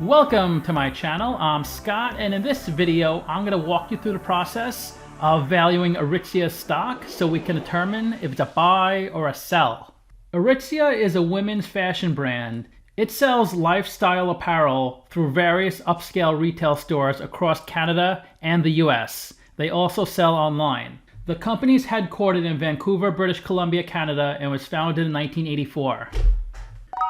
Welcome to my channel. I'm Scott, and in this video I'm going to walk you through the process of valuing Aritzia stock so we can determine if it's a buy or a sell. Aritzia is a women's fashion brand. It sells lifestyle apparel through various upscale retail stores across Canada and the US. They also sell online. The company is headquartered in Vancouver, British Columbia, Canada, and was founded in 1984.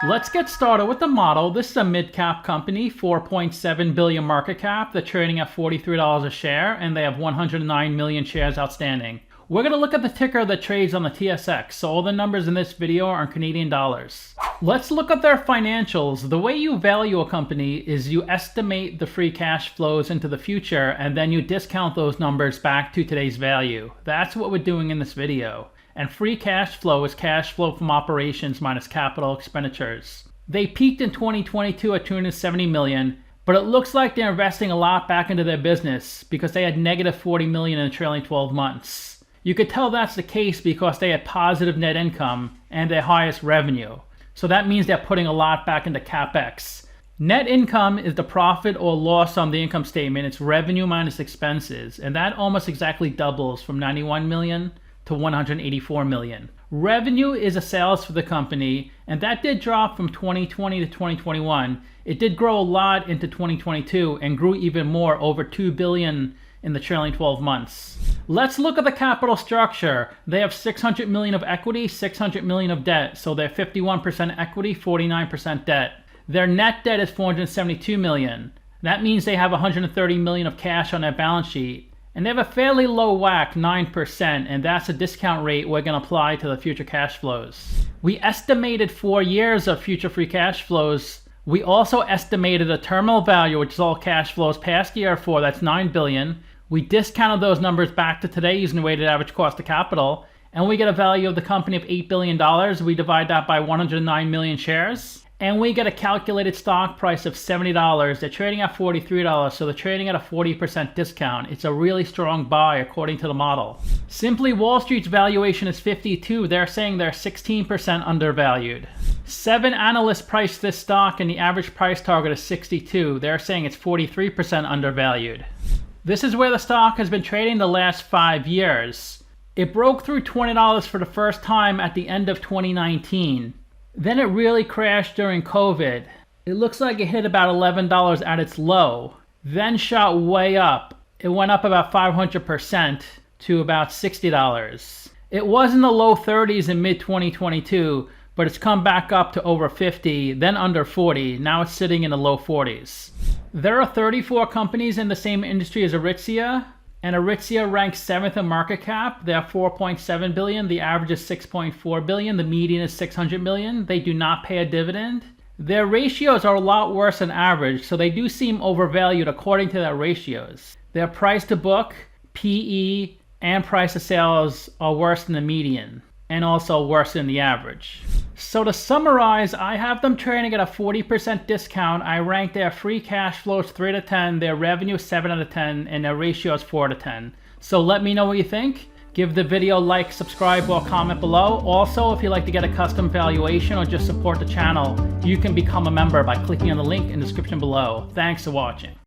Let's get started with the model. This is a mid-cap company, 4.7 billion market cap. They're trading at $43 a share, and they have 109 million shares outstanding. We're going to look at the ticker that trades on the TSX, so all the numbers in this video are in Canadian dollars. Let's look at their financials. The way you value a company is you estimate the free cash flows into the future, and then you discount those numbers back to today's value. That's what we're doing in this video. And free cash flow is cash flow from operations minus capital expenditures. They peaked in 2022 at 270 million, but it looks like they're investing a lot back into their business because they had negative 40 million in the trailing 12 months. You could tell that's the case because they had positive net income and their highest revenue. So that means they're putting a lot back into CapEx. Net income is the profit or loss on the income statement. It's revenue minus expenses, and that almost exactly doubles from 91 million to 184 million. Revenue is a sales for the company, and that did drop from 2020 to 2021. It did grow a lot into 2022 and grew even more, over 2 billion in the trailing 12 months. Let's look at the capital structure. They have 600 million of equity, 600 million of debt, so they're 51% equity, 49% debt. Their net debt is 472 million. That means they have 130 million of cash on their balance sheet. And they have a fairly low WACC, 9%, and that's a discount rate we're going to apply to the future cash flows. We estimated 4 years of future free cash flows. We also estimated a terminal value, which is all cash flows past year 4, that's 9 billion. We discounted those numbers back to today using the weighted average cost of capital, and we get a value of the company of $8 billion. We divide that by 109 million shares. And we get a calculated stock price of $70. They're trading at $43, so they're trading at a 40% discount. It's a really strong buy according to the model. Simply Wall Street's valuation is 52. They're saying they're 16% undervalued. 7 analysts priced this stock and the average price target is 62. They're saying it's 43% undervalued. This is where the stock has been trading the last 5 years. It broke through $20 for the first time at the end of 2019. Then it really crashed during COVID. It looks like it hit about $11 at its low, then shot way up. It went up about 500% to about $60. It was in the low 30s in mid-2022, but it's come back up to over 50, then under 40. Now it's sitting in the low 40s. There are 34 companies in the same industry as Aritzia, and Aritzia ranks 7th in market cap. They have 4.7 billion. The average is 6.4 billion. The median is 600 million. They do not pay a dividend. Their ratios are a lot worse than average, so they do seem overvalued according to their ratios. Their price to book, PE, and price to sales are worse than the median, and also worse than the average. So to summarize, I have them trading at a 40% discount. I rank their free cash flows 3 out of 10, their revenue 7 out of 10, and their ratio is 4 out of 10. So let me know what you think. Give the video a like, subscribe, or comment below. Also, if you'd like to get a custom valuation or just support the channel, you can become a member by clicking on the link in the description below. Thanks for watching.